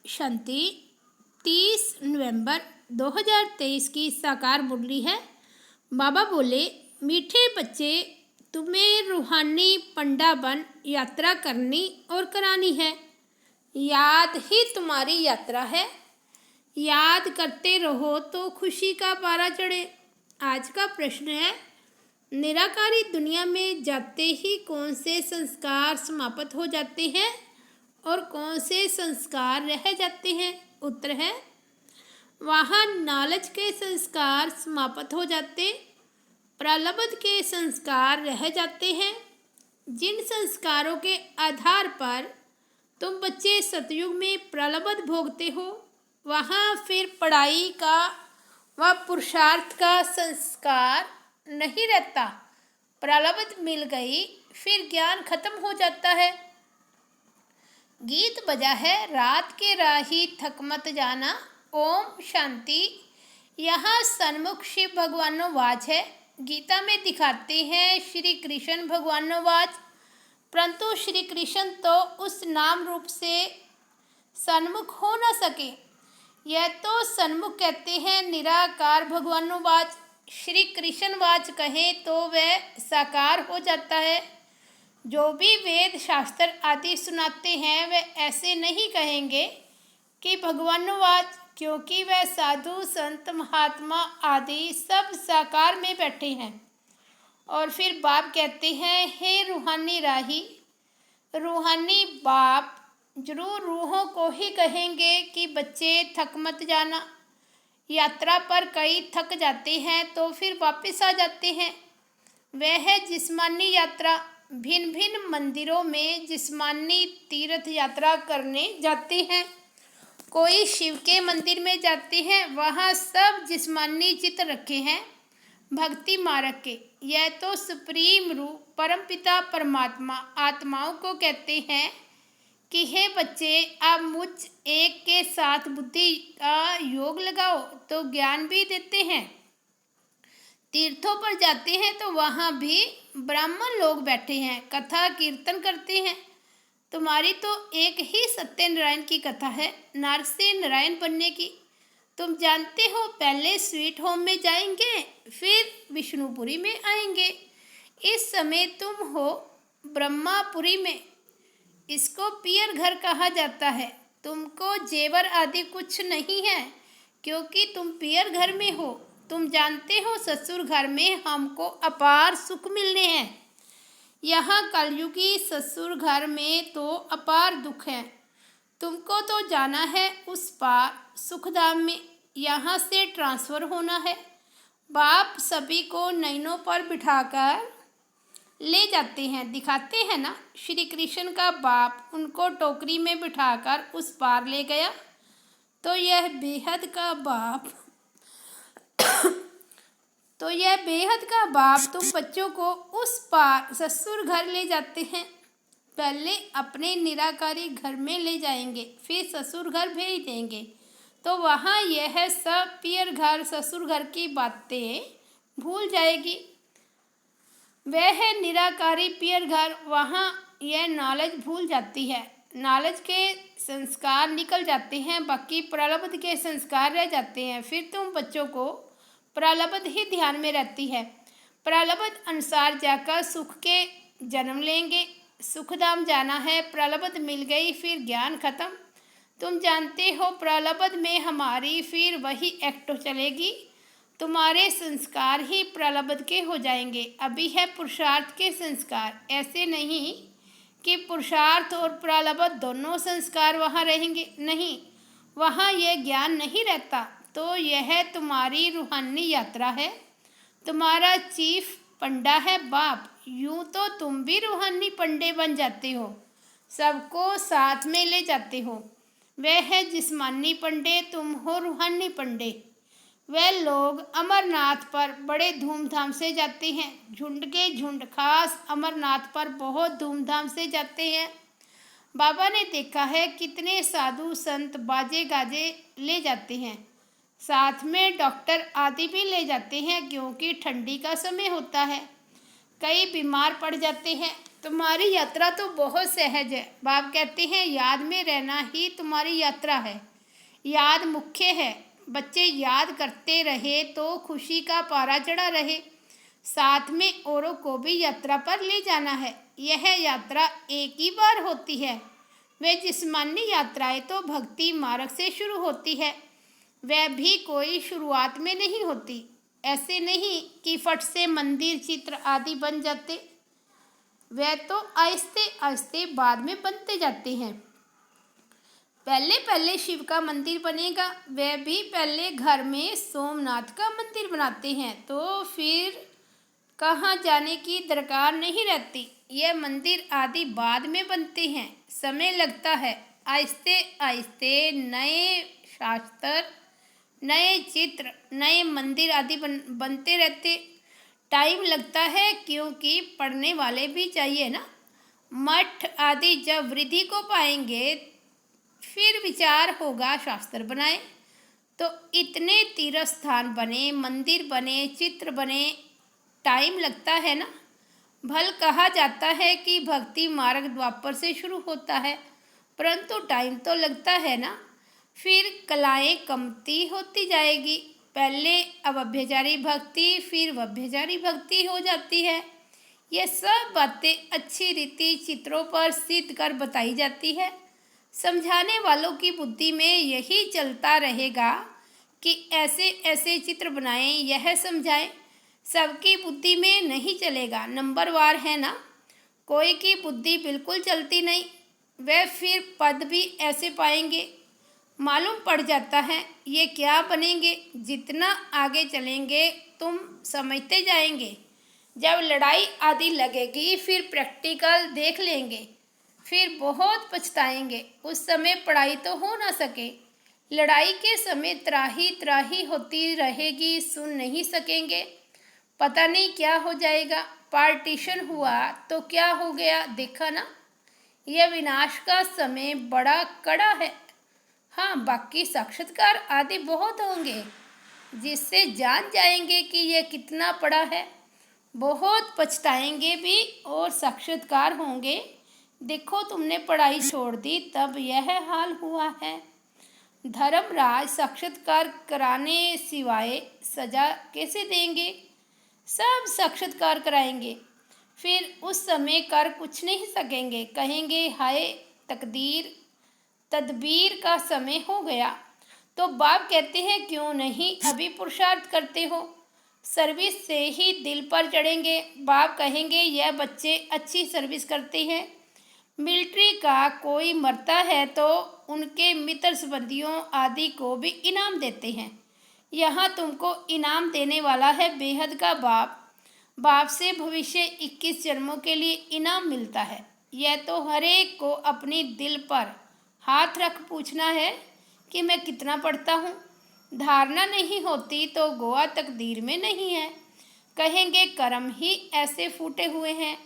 शांति 30 नवंबर 2023 की साकार मुरली है। बाबा बोले, मीठे बच्चे, तुम्हें रूहानी पंडा बन यात्रा करनी और करानी है। याद ही तुम्हारी यात्रा है। याद करते रहो तो खुशी का पारा चढ़े। आज का प्रश्न है, निराकारी दुनिया में जाते ही कौन से संस्कार समाप्त हो जाते हैं और कौन से संस्कार रह जाते हैं? उत्तर है, वहाँ लालच के संस्कार समाप्त हो जाते, प्रलब्ध के संस्कार रह जाते हैं। जिन संस्कारों के आधार पर तुम बच्चे सतयुग में प्रलब्ध भोगते हो, वहाँ फिर पढ़ाई का व पुरुषार्थ का संस्कार नहीं रहता। प्रलब्ध मिल गई, फिर ज्ञान खत्म हो जाता है। गीत बजा है, रात के राही थक मत जाना। ओम शांति। यहाँ सन्मुख शिव भगवानो वाच है। गीता में दिखाते हैं श्री कृष्ण भगवानो वाच, परंतु श्री कृष्ण तो उस नाम रूप से सन्मुख हो न सके। यह तो सन्मुख कहते हैं निराकार भगवानो वाच। श्री कृष्ण वाच कहें तो वह साकार हो जाता है। जो भी वेद शास्त्र आदि सुनाते हैं वे ऐसे नहीं कहेंगे कि भगवानो वाच, क्योंकि वह साधु संत महात्मा आदि सब साकार में बैठे हैं। और फिर बाप कहते हैं, हे रूहानी राही, रूहानी बाप जरूर रूहों को ही कहेंगे कि बच्चे थक मत जाना। यात्रा पर कई थक जाते हैं तो फिर वापस आ जाते हैं। वह है जिस्मानी यात्रा। भिन्न भिन्न मंदिरों में जिस्मानी तीर्थ यात्रा करने जाते हैं। कोई शिव के मंदिर में जाते हैं, वहाँ सब जिस्मानी चित्र रखे हैं भक्ति मार्ग के। यह तो सुप्रीम रूप परमपिता परमात्मा आत्माओं को कहते हैं कि हे बच्चे, आप मुझ एक के साथ बुद्धि का योग लगाओ तो ज्ञान भी देते हैं। तीर्थों पर जाते हैं तो वहाँ भी ब्राह्मण लोग बैठे हैं, कथा कीर्तन करते हैं। तुम्हारी तो एक ही सत्यनारायण की कथा है, नर से नारायण बनने की। तुम जानते हो, पहले स्वीट होम में जाएंगे, फिर विष्णुपुरी में आएंगे। इस समय तुम हो ब्रह्मापुरी में। इसको पियर घर कहा जाता है। तुमको जेवर आदि कुछ नहीं है, क्योंकि तुम पियर घर में हो। तुम जानते हो ससुर घर में हमको अपार सुख मिलने हैं। यहाँ कलयुगी ससुर घर में तो अपार दुख है। तुमको तो जाना है उस पार सुखधाम में। यहाँ से ट्रांसफ़र होना है। बाप सभी को नैनों पर बिठाकर ले जाते हैं, दिखाते हैं ना। श्री कृष्ण का बाप उनको टोकरी में बिठाकर उस पार ले गया, तो यह बेहद का बाप तुम बच्चों को उस पार ससुर घर ले जाते हैं। पहले अपने निराकारी घर में ले जाएंगे, फिर ससुर घर भेज देंगे। तो वहाँ यह सब पियर घर ससुर घर की बातें भूल जाएगी। वह है निराकारी पियर घर, वहाँ यह नॉलेज भूल जाती है। नॉलेज के संस्कार निकल जाते हैं, बाकी प्रलब्ध के संस्कार रह जाते हैं। फिर तुम बच्चों को प्रलब्ध ही ध्यान में रहती है। प्रलब्ध अनुसार जाकर सुख के जन्म लेंगे। सुखधाम जाना है, प्रलब्ध मिल गई, फिर ज्ञान खत्म। तुम जानते हो प्रलब्ध में हमारी फिर वही एक्ट चलेगी। तुम्हारे संस्कार ही प्रलब्ध के हो जाएंगे। अभी है पुरुषार्थ के संस्कार। ऐसे नहीं कि पुरुषार्थ और प्रलब्ध दोनों संस्कार वहाँ रहेंगे, नहीं, वहाँ यह ज्ञान नहीं रहता। तो यह तुम्हारी रूहानी यात्रा है। तुम्हारा चीफ पंडा है बाप। यूँ तो तुम भी रूहानी पंडे बन जाते हो, सबको साथ में ले जाते हो। वह है जिस्मानी पंडे, तुम हो रूहानी पंडे। वह लोग अमरनाथ पर बड़े धूमधाम से जाते हैं। झुंड के झुंड खास अमरनाथ पर बहुत धूमधाम से जाते हैं। बाबा ने देखा है कितने साधु संत बाजे गाजे ले जाते हैं। साथ में डॉक्टर आदि भी ले जाते हैं, क्योंकि ठंडी का समय होता है। कई बीमार पड़ जाते हैं। तुम्हारी यात्रा तो बहुत सहज है। बाप कहते हैं याद में रहना ही तुम्हारी यात्रा है, याद मुख्य है। बच्चे याद करते रहे तो खुशी का पारा चढ़ा रहे। साथ में औरों को भी यात्रा पर ले जाना है। यह यात्रा एक ही बार होती है। वे जिस्मानी यात्राएं तो भक्ति मार्ग से शुरू होती है, वह भी कोई शुरुआत में नहीं होती। ऐसे नहीं कि फट से मंदिर चित्र आदि बन जाते, वह तो आहिस्ते आहिस्ते बाद में बनते जाते हैं। पहले पहले शिव का मंदिर बनेगा, वह भी पहले घर में सोमनाथ का मंदिर बनाते हैं, तो फिर कहाँ जाने की दरकार नहीं रहती। यह मंदिर आदि बाद में बनते हैं, समय लगता है। आहिस्ते आहिस्ते नए शास्त्र, नए चित्र, नए मंदिर आदि बनते रहते। टाइम लगता है क्योंकि पढ़ने वाले भी चाहिए ना। मठ आदि जब वृद्धि को पाएंगे फिर विचार होगा शास्त्र बनाए। तो इतने तीर्थ स्थान बने, मंदिर बने, चित्र बने, टाइम लगता है ना। भल कहा जाता है कि भक्ति मार्ग द्वापर से शुरू होता है, परंतु टाइम तो लगता है ना। फिर कलाएं कमती होती जाएगी। पहले अव्यभिचारी भक्ति, फिर व्यभिचारी भक्ति हो जाती है। ये सब बातें अच्छी रीति चित्रों पर सिद्ध कर बताई जाती है। समझाने वालों की बुद्धि में यही चलता रहेगा कि ऐसे ऐसे चित्र बनाएं, यह समझाएं। सबकी बुद्धि में नहीं चलेगा, नंबरवार है ना। कोई की बुद्धि बिल्कुल चलती नहीं, वे फिर पद भी ऐसे पाएंगे। मालूम पड़ जाता है ये क्या बनेंगे। जितना आगे चलेंगे तुम समझते जाएंगे। जब लड़ाई आदि लगेगी फिर प्रैक्टिकल देख लेंगे, फिर बहुत पछताएंगे। उस समय पढ़ाई तो हो ना सके। लड़ाई के समय त्राही त्राही होती रहेगी, सुन नहीं सकेंगे। पता नहीं क्या हो जाएगा। पार्टीशन हुआ तो क्या हो गया, देखा ना। यह विनाश का समय बड़ा कड़ा है। हाँ, बाकी साक्षात्कार आदि बहुत होंगे जिससे जान जाएंगे कि यह कितना पड़ा है। बहुत पछताएंगे भी और साक्षात्कार होंगे। देखो तुमने पढ़ाई छोड़ दी तब यह हाल हुआ है। धर्मराज साक्षात्कार कराने सिवाय सजा कैसे देंगे। सब साक्षात्कार कराएंगे, फिर उस समय कर कुछ नहीं सकेंगे। कहेंगे हाय तकदीर, तदबीर का समय हो गया। तो बाप कहते हैं क्यों नहीं अभी पुरुषार्थ करते हो। सर्विस से ही दिल पर चढ़ेंगे। बाप कहेंगे यह बच्चे अच्छी सर्विस करते हैं। मिलिट्री का कोई मरता है तो उनके मित्र संबंधियों आदि को भी इनाम देते हैं। यहाँ तुमको इनाम देने वाला है बेहद का बाप। बाप से भविष्य 21 जन्मों के लिए इनाम मिलता है। यह तो हर एक को अपनी दिल पर हाथ रख पूछना है कि मैं कितना पढ़ता हूँ। धारणा नहीं होती तो गोवा तकदीर में नहीं है। कहेंगे कर्म ही ऐसे फूटे हुए हैं।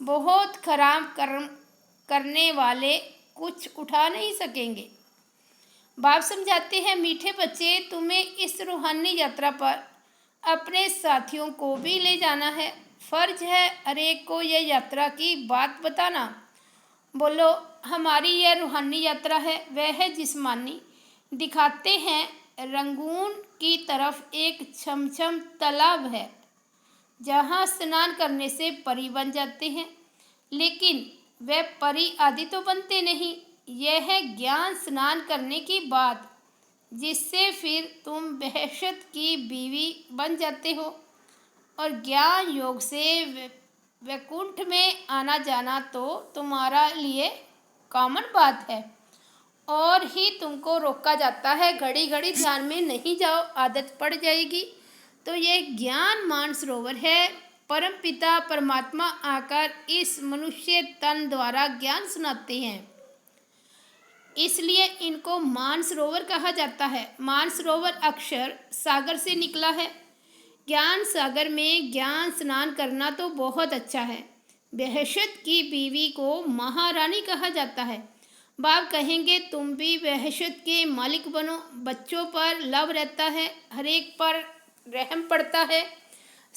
बहुत खराब कर्म करने वाले कुछ उठा नहीं सकेंगे। बाप समझाते हैं मीठे बच्चे, तुम्हें इस रूहानी यात्रा पर अपने साथियों को भी ले जाना है। फर्ज है हर एक को यह यात्रा की बात बताना। बोलो हमारी यह रूहानी यात्रा है, वह है जिस्मानी। दिखाते हैं रंगून की तरफ एक छमछम तालाब है जहाँ स्नान करने से परी बन जाते हैं, लेकिन वे परी आदि तो बनते नहीं। यह है ज्ञान स्नान करने की बात, जिससे फिर तुम बेहशत की बीवी बन जाते हो और ज्ञान योग से वैकुंठ में आना जाना तो तुम्हारा लिए कॉमन बात है और ही तुमको रोका जाता है। घड़ी घड़ी ध्यान में नहीं जाओ, आदत पड़ जाएगी। तो ये ज्ञान मानसरोवर है। परम पिता परमात्मा आकर इस मनुष्य तन द्वारा ज्ञान सुनाते हैं, इसलिए इनको मानसरोवर कहा जाता है। मानसरोवर अक्षर सागर से निकला है। ज्ञान सागर में ज्ञान स्नान करना तो बहुत अच्छा है। बेहशत की बीवी को महारानी कहा जाता है। बाप कहेंगे तुम भी बेहशत के मालिक बनो। बच्चों पर लव रहता है, हर एक पर रहम पड़ता है।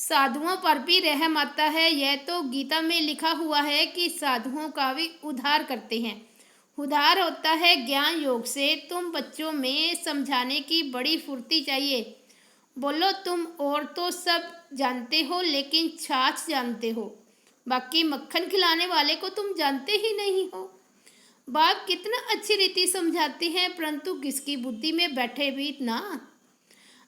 साधुओं पर भी रहम आता है। यह तो गीता में लिखा हुआ है कि साधुओं का भी उद्धार करते हैं। उद्धार होता है ज्ञान योग से। तुम बच्चों में समझाने की बड़ी फुर्ती चाहिए। बोलो तुम और तो सब जानते हो, लेकिन छाछ जानते हो, बाकी मक्खन खिलाने वाले को तुम जानते ही नहीं हो। बाप कितना अच्छी रीति समझाते हैं, परंतु किसकी बुद्धि में बैठे भी ना।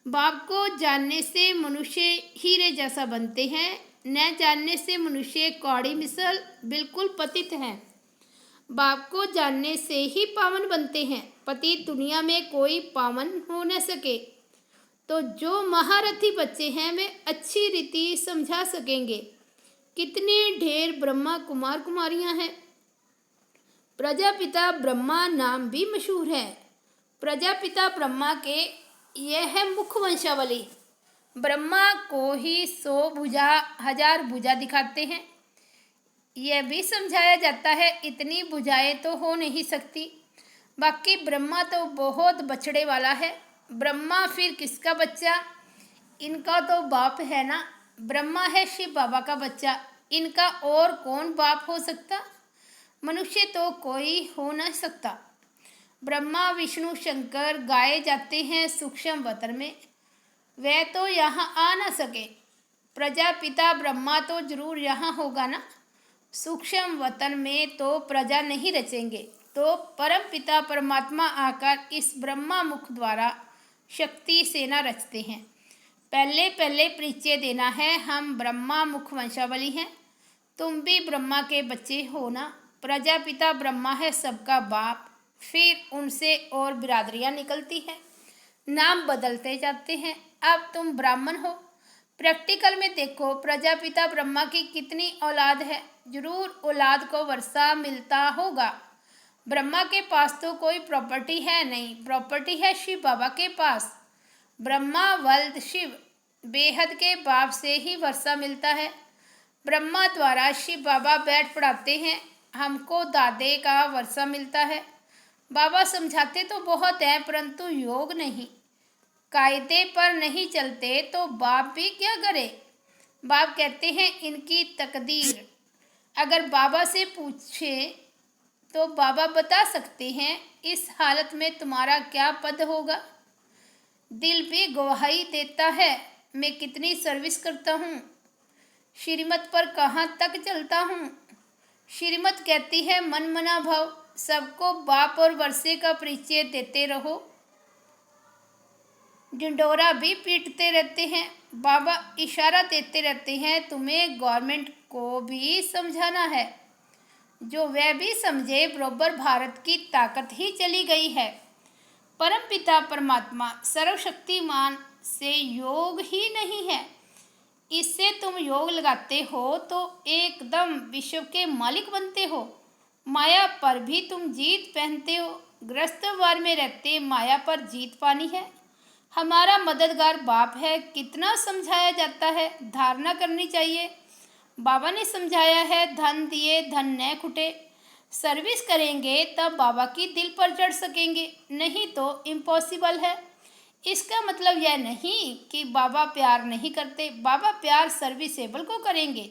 बाप को जानने से मनुष्य हीरे जैसा बनते हैं, न जानने से मनुष्य कौड़ी मिसल बिल्कुल पतित हैं। बाप को जानने से ही पावन बनते हैं। पतित दुनिया में कोई पावन हो न सके। तो जो महारथी बच्चे हैं वे अच्छी रीति समझा सकेंगे। कितने ढेर ब्रह्मा कुमार कुमारियां हैं। प्रजापिता ब्रह्मा नाम भी मशहूर है। प्रजापिता ब्रह्मा के यह है मुख वंशावली। ब्रह्मा को ही 100 भुजा 1000 भुजा दिखाते हैं। यह भी समझाया जाता है इतनी भुजाएं तो हो नहीं सकती। बाकी ब्रह्मा तो बहुत बछड़े वाला है। ब्रह्मा फिर किसका बच्चा? इनका तो बाप है ना। ब्रह्मा है शिव बाबा का बच्चा। इनका और कौन बाप हो सकता? मनुष्य तो कोई हो न सकता। ब्रह्मा विष्णु शंकर गाए जाते हैं सूक्ष्म वतन में। वह तो यहाँ आ न सके। प्रजापिता ब्रह्मा तो जरूर यहाँ होगा ना। सूक्ष्म वतन में तो प्रजा नहीं रचेंगे, तो परम पिता परमात्मा आकर इस ब्रह्मा मुख द्वारा शक्ति सेना रचते हैं। पहले पहले परिचय देना है, हम ब्रह्मा मुख वंशावली हैं। तुम भी ब्रह्मा के बच्चे हो ना। प्रजापिता ब्रह्मा है सबका बाप। फिर उनसे और बिरादरियां निकलती हैं, नाम बदलते जाते हैं। अब तुम ब्राह्मण हो। प्रैक्टिकल में देखो, प्रजापिता ब्रह्मा की कितनी औलाद है। जरूर औलाद को वर्षा मिलता होगा। ब्रह्मा के पास तो कोई प्रॉपर्टी है नहीं, प्रॉपर्टी है शिव बाबा के पास। ब्रह्मा वल्द शिव, बेहद के बाप से ही वर्षा मिलता है। ब्रह्मा द्वारा शिव बाबा बैठ पढ़ाते हैं, हमको दादे का वर्षा मिलता है। बाबा समझाते तो बहुत हैं, परंतु योग नहीं, कायदे पर नहीं चलते, तो बाप भी क्या करे। बाप कहते हैं इनकी तकदीर। अगर बाबा से पूछे तो बाबा बता सकते हैं इस हालत में तुम्हारा क्या पद होगा। दिल भी गवाही देता है, मैं कितनी सर्विस करता हूँ, श्रीमत पर कहाँ तक चलता हूँ। श्रीमत कहती है मन मना भाव, सबको बाप और वर्षे का परिचय देते रहो। ढिंडोरा भी पीटते रहते हैं। बाबा इशारा देते रहते हैं तुम्हें गवर्नमेंट को भी समझाना है, जो वह भी समझे बरोबर भारत की ताकत ही चली गई है। परमपिता परमात्मा सर्वशक्तिमान से योग ही नहीं है। इससे तुम योग लगाते हो तो एकदम विश्व के मालिक बनते हो। माया पर भी तुम जीत पहनते हो। ग्रस्तवार में रहते माया पर जीत पानी है। हमारा मददगार बाप है। कितना समझाया जाता है, धारणा करनी चाहिए। बाबा ने समझाया है धन दिए धन न खुटे। सर्विस करेंगे तब बाबा की दिल पर चढ़ सकेंगे, नहीं तो इम्पॉसिबल है। इसका मतलब यह नहीं कि बाबा प्यार नहीं करते। बाबा प्यार सर्विसेबल को करेंगे।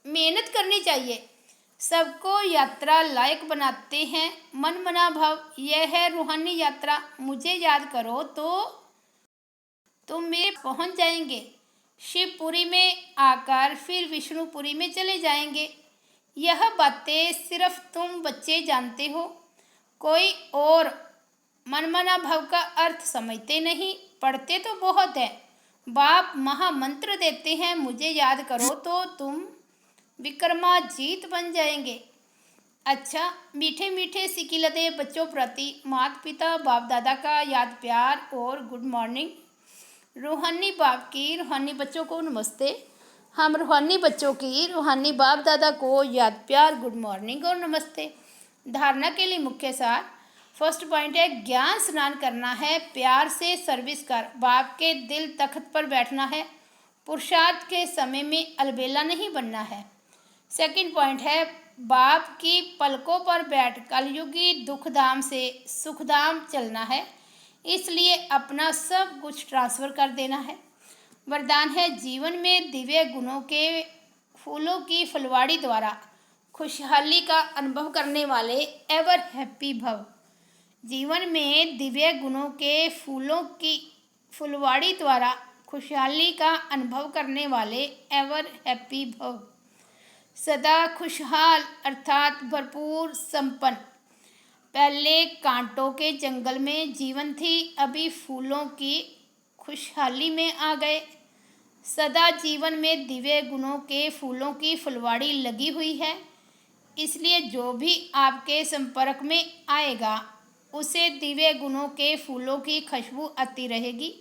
मेहनत करनी चाहिए। सबको यात्रा लायक बनाते हैं। मन मना भाव, यह है रूहानी यात्रा। मुझे याद करो तो तुम में पहुंच जाएंगे। शिवपुरी में आकर फिर विष्णुपुरी में चले जाएंगे। यह बातें सिर्फ तुम बच्चे जानते हो, कोई और मनमना भाव का अर्थ समझते नहीं। पढ़ते तो बहुत है। बाप महामंत्र देते हैं मुझे याद करो तो तुम विक्रमाजीत बन जाएंगे। अच्छा, मीठे मीठे सिकिलते बच्चों प्रति माता पिता बाप दादा का याद प्यार और गुड मॉर्निंग। रूहानी बाप की रूहानी बच्चों को नमस्ते। हम रूहानी बच्चों की रूहानी बाप दादा को याद प्यार गुड मॉर्निंग और नमस्ते। धारणा के लिए मुख्य सार। फर्स्ट पॉइंट है ज्ञान स्नान करना है, प्यार से सर्विस कर, बाप के दिल तख्त पर बैठना है, पुरुषार्थ के समय में अलबेला नहीं बनना है। सेकंड पॉइंट है बाप की पलकों पर बैठ कलयुगी दुखधाम से सुखधाम चलना है, इसलिए अपना सब कुछ ट्रांसफ़र कर देना है। वरदान है जीवन में दिव्य गुणों के फूलों की फुलवाड़ी द्वारा खुशहाली का अनुभव करने वाले एवर हैप्पी भव। जीवन में दिव्य गुणों के फूलों की फुलवाड़ी द्वारा खुशहाली का अनुभव करने वाले एवर हैप्पी भव। सदा खुशहाल अर्थात भरपूर संपन्न। पहले कांटों के जंगल में जीवन थी, अभी फूलों की खुशहाली में आ गए। सदा जीवन में दिव्य गुणों के फूलों की फुलवाड़ी लगी हुई है, इसलिए जो भी आपके संपर्क में आएगा उसे दिव्य गुणों के फूलों की खुशबू आती रहेगी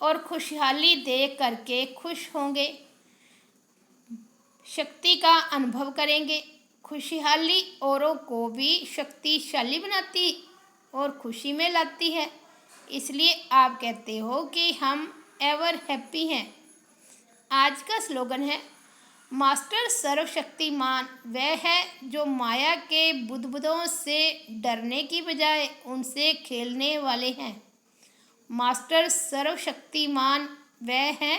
और खुशहाली देख करके खुश होंगे, शक्ति का अनुभव करेंगे। खुशहाली औरों को भी शक्तिशाली बनाती और खुशी में लाती है, इसलिए आप कहते हो कि हम एवर हैप्पी हैं। आज का स्लोगन है, मास्टर सर्वशक्तिमान वह है जो माया के बुदबुदों से डरने की बजाय उनसे खेलने वाले हैं। मास्टर सर्वशक्तिमान वह है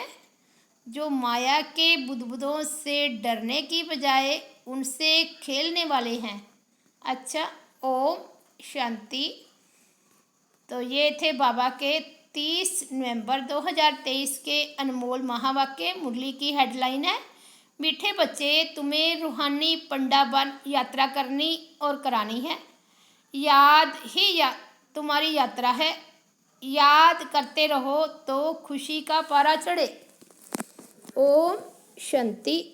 जो माया के बुदबुदों से डरने की बजाय उनसे खेलने वाले हैं। अच्छा, ओम शांति। तो ये थे बाबा के 30 नवंबर 2023 के अनमोल महावाक्य। मुरली की हेडलाइन है, मीठे बच्चे तुम्हें रूहानी पंडा बन यात्रा करनी और करानी है। याद ही तुम्हारी यात्रा है, याद करते रहो तो खुशी का पारा चढ़े। ओम शांति।